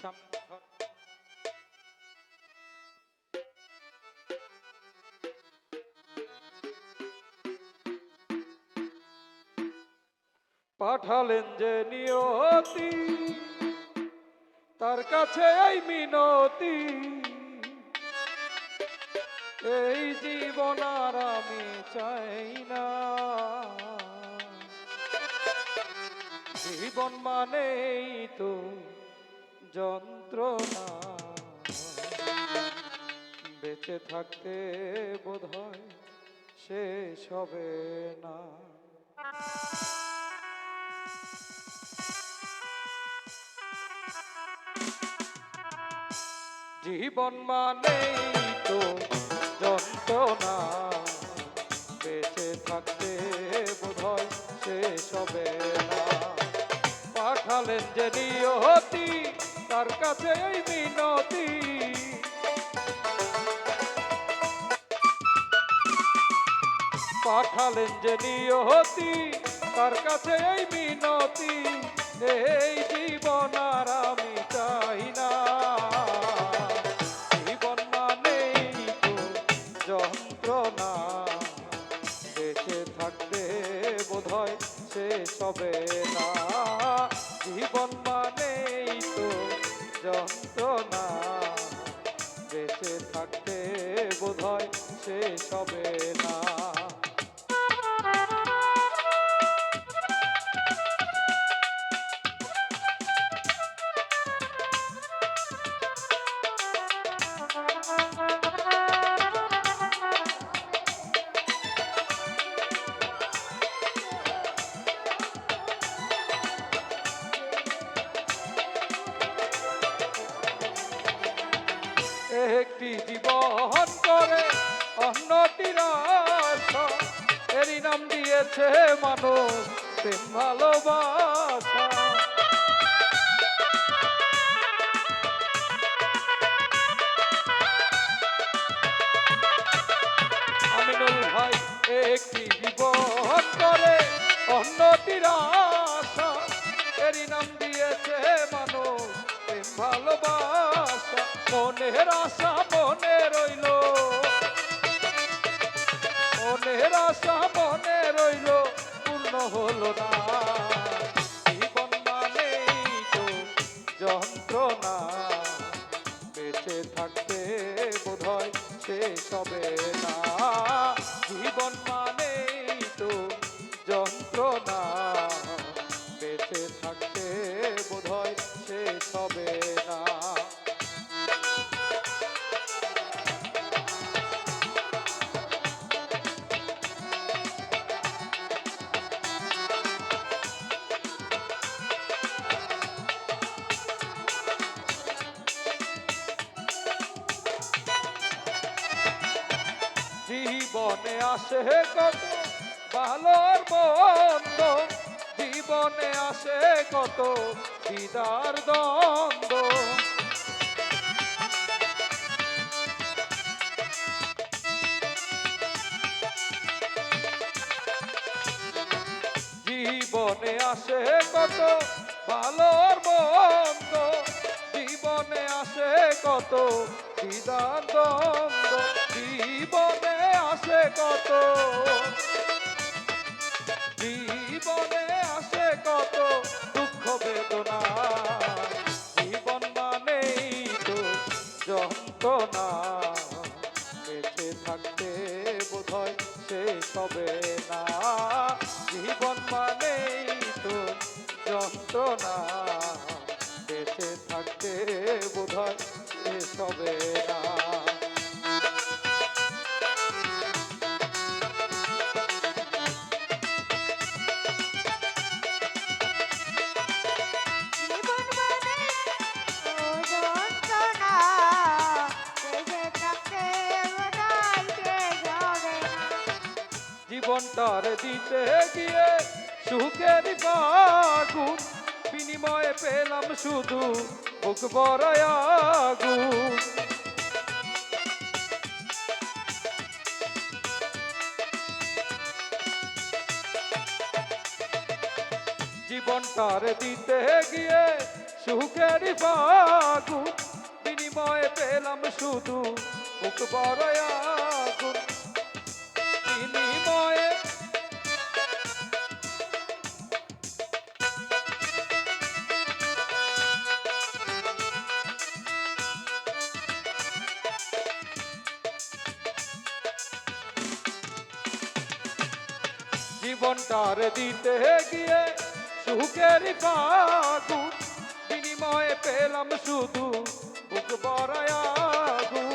সামনে ধর। পাঠালেন যে নিয়তি, তার কাছে এই মিনতি, এই জীবন আর আমি চাই না। জীবন মানেই তো যন্ত্রণা, বেঁচে থাকতে বোধহয় শেষ হবে না। জীবন মানেই তো যন্ত্রণা, বেঁচে থাকতে বোধহয় শেষ হবে না। পাঠালেন যে নিয়তি, তার কাছে এই মিনতি, পাঠালেন যে নিয়তি, তার কাছে এই মিনতি, এই জীবন আর আমি চাই না। জীবন মানেই তো যন্ত্রণা, বেঁচে থাকতে বোধহয় শেষ হবে না। জীবন মানেই তো যন্ত্রণা, বেঁচে থাকতে বোধহয় শেষ হবে না। একটি জীবন করে অন্যটির আশা, এরই নাম দিয়েছে মানুষ প্রেম ভালোবাসা। আমিনুল ভাই একটি জীবন করে অন্যটির আশা, এরই নাম দিয়েছে মানুষ প্রেম ভালোবাসা। মনের আশা মনে রইল, মনের আশা মনে রইল, পূর্ণ হলো না। জীবন মানেই তো যন্ত্রণা, বেঁচে থাকতে বোধহয় শেষ হবে না। জীবন মানেই তো যন্ত্রণা, বেঁচে থাকতে বোধহয় শেষ হবে না। জীবনে আসে কত ভালোর মন্দ, জীবনে আসে কত দিদার দ্বন্দ্ব। জীবনে আসে কত ভালোর মন্দ, জীবনে আসে কত দিদার দ্বন্দ্ব। জীবনে আসে কত, জীবনে আসে কত দুঃখ বেদনা। জীবন মানেই তো যন্ত্রণা, বেঁচে থাকতে বোধহয় শেষ হবে না। জীবন মানেই তো যন্ত্রণা, বেঁচে থাকতে বোধহয় শেষ হবে না। জীবনটার দিতে গিয়ে সুখের আগুন, বিনিময়ে পেলাম শুধু বুক ভরা আগুন। জীবনটার দিতে গিয়ে সুখেরই ফাগুন বিনিময়ে পেলাম শুধু বুক বড় আগুন বিনিময়ে জীবনটার দিতে গিয়ে সুখের ফাগুন বিনিময়ে পেলাম শুধু বুক বড় আগুন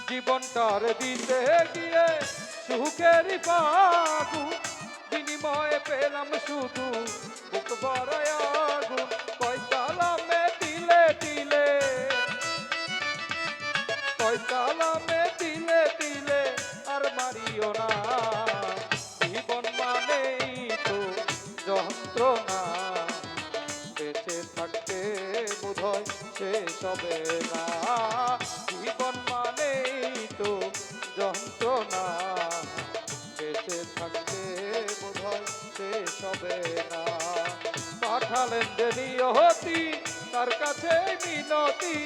জীবনটার দিতে গিয়ে সুখের ফাগুন বিনিময়ে পেলাম শুধু বুক বড় আগুন কয়তালামে দিলে দিলে কয়তালামে দিলে দিলে আর মারিও না জীবন মানেই তো যন্ত্রণা বেঁচে থাকতে বোধহয় শেষ হবে না জীবন মানেই তো যন্ত্রণা বেঁচে থাকতে বোধহয় শেষ হবে না পাঠালেন যে নিয়তি তার কাছে মিনতি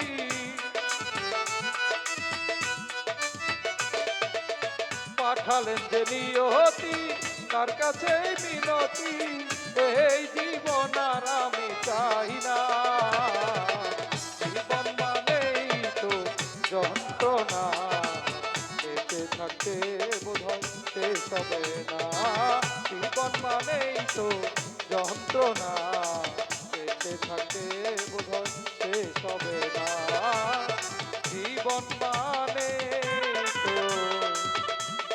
পাঠালেন যে নিয়তি তার কাছে মিনতি এই জীবন আর আমি চাই না জীবন মানেই তো যন্ত্রণা বেঁচে থাকতে বোধহয় শেষ হবে না জীবন মানেই তো যন্ত্রণা বেঁচে থাকতে বোধহয় শেষ হবে না জীবন মানে তো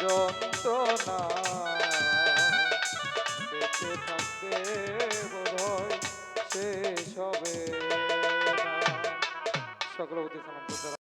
যন্ত্রণা বেঁচে থাকতে বোধহয় শেষ হবে না সকল প্রতি সালাম